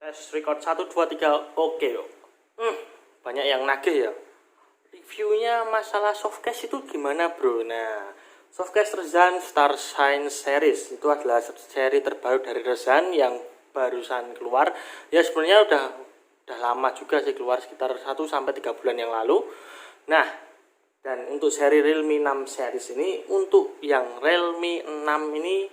Tes record 1 2 3. Oke. Banyak yang nagih ya. Reviewnya masalah softcase itu gimana, Bro? Nah, softcase Rezan Starshine Series itu adalah seri terbaru dari Rezan yang barusan keluar. Ya sebenarnya udah lama juga sih, keluar sekitar 1 sampai 3 bulan yang lalu. Nah, dan untuk seri Realme 6 series ini, untuk yang Realme 6 ini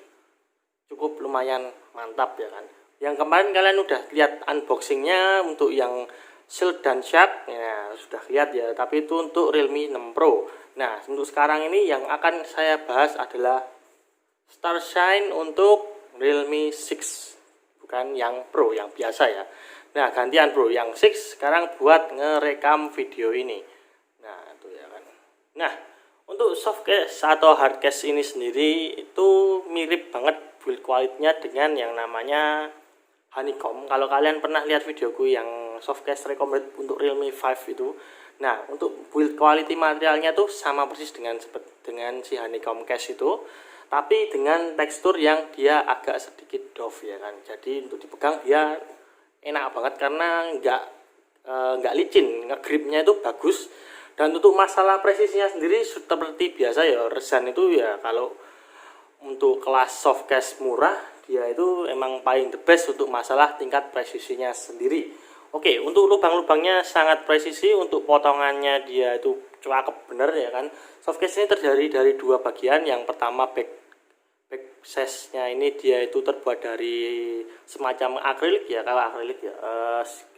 cukup lumayan mantap ya kan. Yang kemarin kalian udah lihat unboxingnya untuk yang Shield dan Shark, ya sudah lihat ya, tapi itu untuk Realme 6 Pro. Nah, untuk sekarang ini yang akan saya bahas adalah Starshine untuk Realme 6, bukan yang Pro, yang biasa ya. Nah, gantian Bro, yang 6 sekarang buat ngerekam video ini. Nah, itu ya kan. Nah, untuk softcase atau hardcase ini sendiri itu mirip banget build quality-nya dengan yang namanya Honeycomb. Kalau kalian pernah lihat videoku yang softcase recommended untuk Realme 5 itu, nah untuk build quality materialnya tuh sama persis dengan si Honeycomb case itu, tapi dengan tekstur yang dia agak sedikit doff ya kan. Jadi untuk dipegang dia enak banget karena nggak licin, ngegripnya itu bagus. Dan untuk masalah presisinya sendiri seperti biasa ya, Rezan itu ya kalau untuk kelas softcase murah dia itu emang paling the best untuk masalah tingkat presisinya sendiri. Oke, untuk lubang-lubangnya sangat presisi, untuk potongannya dia itu cakep bener ya kan. Softcase ini terdiri dari 2 bagian. Yang pertama back size-nya ini dia itu terbuat dari semacam akrilik ya, kalau akrilik ya,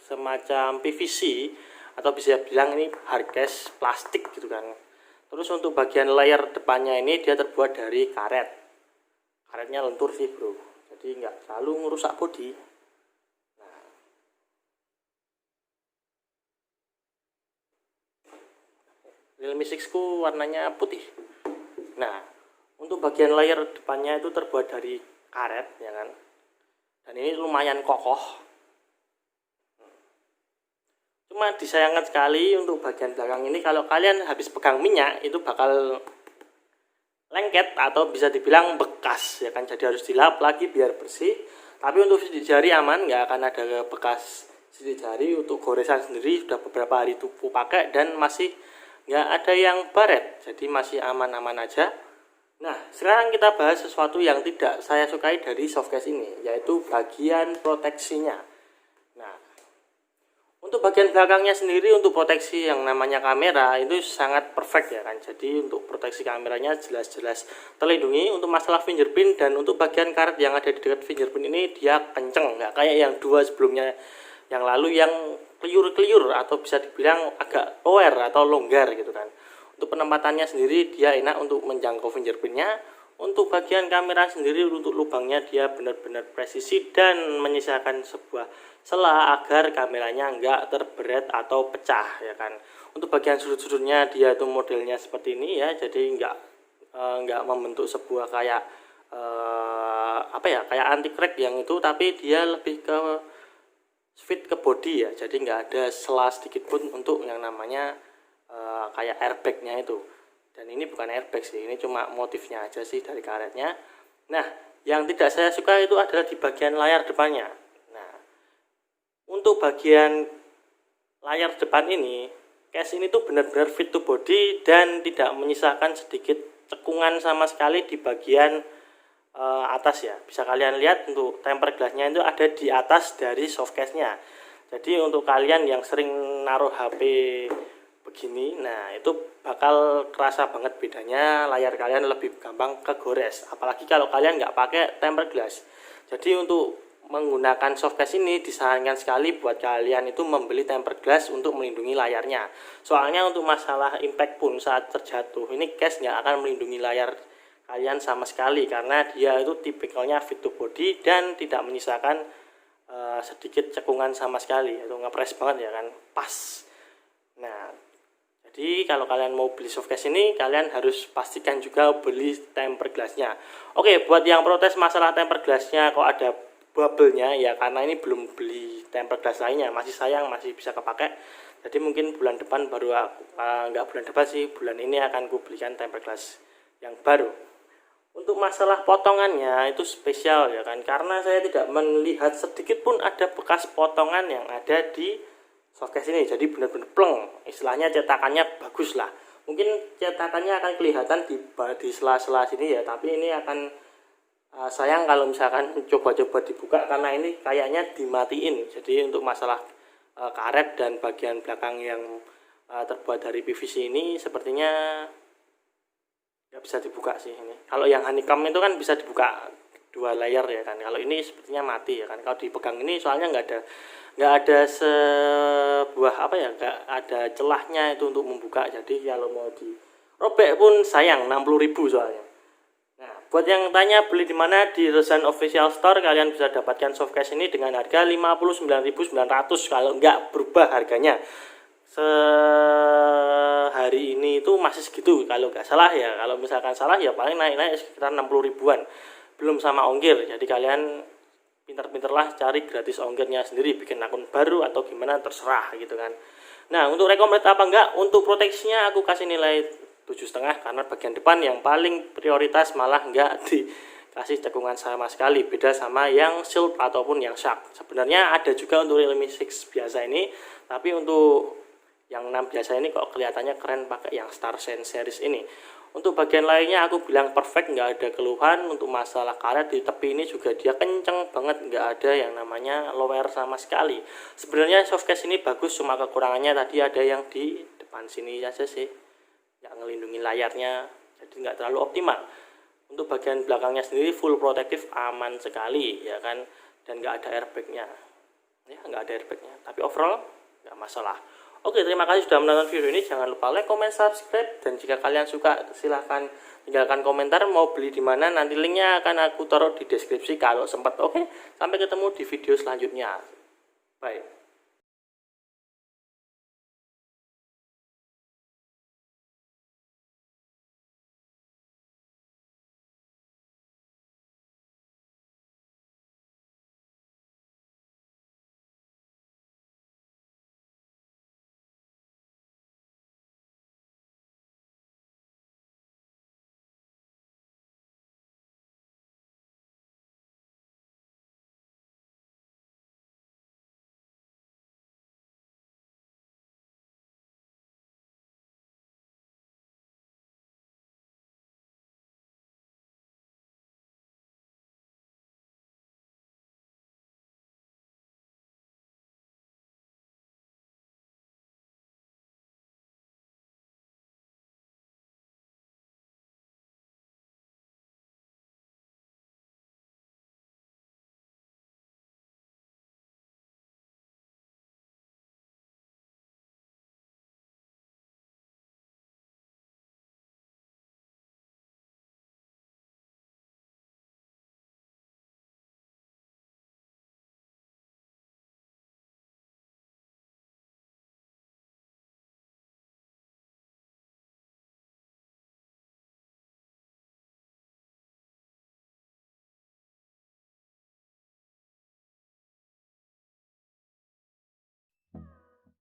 semacam PVC atau bisa bilang ini hardcase plastik gitu kan. Terus untuk bagian layar depannya ini dia terbuat dari karet. Karetnya lentur sih bro, jadi nggak terlalu merusak bodi. Nah, Realme 6 ku warnanya putih. Nah, untuk bagian layar depannya itu terbuat dari karet ya kan, dan ini lumayan kokoh. Cuma disayangkan sekali untuk bagian belakang ini, kalau kalian habis pegang minyak itu bakal lengket atau bisa dibilang bekas ya kan, jadi harus dilap lagi biar bersih. Tapi untuk sidik jari aman, nggak akan ada bekas sidik jari. Untuk goresan sendiri sudah beberapa hari tubuh pakai dan masih nggak ada yang baret, jadi masih aman-aman aja. Nah, sekarang kita bahas sesuatu yang tidak saya sukai dari softcase ini, yaitu bagian proteksinya. Nah, untuk bagian belakangnya sendiri, untuk proteksi yang namanya kamera itu sangat perfect ya kan. Jadi untuk proteksi kameranya jelas-jelas terlindungi. Untuk masalah fingerprint dan untuk bagian karet yang ada di dekat fingerprint ini dia kenceng, nggak kayak yang 2 sebelumnya yang lalu yang kliur-kliur atau bisa dibilang agak lower atau longgar gitu kan. Untuk penempatannya sendiri dia enak untuk menjangkau fingerprintnya. Untuk bagian kamera sendiri, untuk lubangnya dia benar-benar presisi dan menyisakan sebuah celah agar kameranya nggak terberet atau pecah ya kan. Untuk bagian sudut-sudutnya dia itu modelnya seperti ini ya, jadi nggak membentuk sebuah kayak kayak anti crack yang itu, tapi dia lebih ke fit ke body ya, jadi nggak ada celah sedikit pun untuk yang namanya kayak airbagnya itu. Dan ini bukan airbag sih, ini cuma motifnya aja sih dari karetnya. Nah, yang tidak saya suka itu adalah di bagian layar depannya. Nah, untuk bagian layar depan ini, case ini tuh benar-benar fit to body dan tidak menyisakan sedikit cekungan sama sekali di bagian atas ya. Bisa kalian lihat untuk tempered glassnya itu ada di atas dari softcase-nya. Jadi untuk kalian yang sering naruh HP begini, nah itu bakal kerasa banget bedanya, layar kalian lebih gampang kegores, apalagi kalau kalian nggak pakai tempered glass. Jadi untuk menggunakan softcase ini disarankan sekali buat kalian itu membeli tempered glass untuk melindungi layarnya. Soalnya untuk masalah impact pun saat terjatuh, ini case nggak akan melindungi layar kalian sama sekali, karena dia itu tipikalnya fit to body dan tidak menyisakan sedikit cekungan sama sekali, itu ngepres banget ya kan, pas. Nah, jadi kalau kalian mau beli softcase ini, kalian harus pastikan juga beli tempered glassnya. Oke, buat yang protes masalah tempered glassnya kok ada bubble-nya ya, karena ini belum beli tempered glass lainnya, masih sayang, masih bisa kepake. Jadi mungkin bulan depan nggak bulan depan sih, bulan ini akan ku belikan tempered glass yang baru. Untuk masalah potongannya itu spesial ya kan, karena saya tidak melihat sedikit pun ada bekas potongan yang ada di softcase ini. Jadi benar-benar pleng, istilahnya cetakannya bagus lah. Mungkin cetakannya akan kelihatan di sela-sela sini ya, tapi ini akan sayang kalau misalkan coba-coba dibuka karena ini kayaknya dimatiin. Jadi untuk masalah karet dan bagian belakang yang terbuat dari PVC ini sepertinya nggak bisa dibuka sih ini. Kalau yang honeycomb itu kan bisa dibuka 2 layer ya kan. Kalau ini sepertinya mati ya kan. Kalau dipegang ini soalnya nggak ada sebuah apa ya, nggak ada celahnya itu untuk membuka. Jadi kalau mau dirobek pun sayang, 60.000 soalnya. Nah, buat yang tanya beli di mana, di Rozan Official Store kalian bisa dapatkan softcase ini dengan harga 59.900 kalau nggak berubah harganya. Sehari ini itu masih segitu kalau nggak salah ya. Kalau misalkan salah ya paling naik sekitar 60 ribuan, belum sama ongkir. Jadi kalian pinter-pinterlah cari gratis ongkirnya sendiri, bikin akun baru atau gimana terserah gitu kan. Nah, untuk recommend apa enggak, untuk proteksinya aku kasih nilai 7,5 karena bagian depan yang paling prioritas malah enggak dikasih cekungan sama sekali, beda sama yang Shield ataupun yang Shark. Sebenarnya ada juga untuk Realme 6 biasa ini, tapi untuk yang 6 biasa ini kok kelihatannya keren pakai yang StarShine series ini. Untuk bagian lainnya aku bilang perfect, nggak ada keluhan. Untuk masalah karet di tepi ini juga dia kenceng banget, nggak ada yang namanya lower sama sekali. Sebenarnya softcase ini bagus, cuma kekurangannya tadi ada yang di depan sini aja sih, nggak ngelindungi layarnya, jadi nggak terlalu optimal. Untuk bagian belakangnya sendiri full protektif, aman sekali ya kan, dan nggak ada airbagnya ya, nggak ada airbagnya, tapi overall nggak masalah. Oke, terima kasih sudah menonton video ini. Jangan lupa like, comment, subscribe, dan jika kalian suka silahkan tinggalkan komentar mau beli di mana. Nanti linknya akan aku taruh di deskripsi kalau sempat. Oke, sampai ketemu di video selanjutnya. Bye.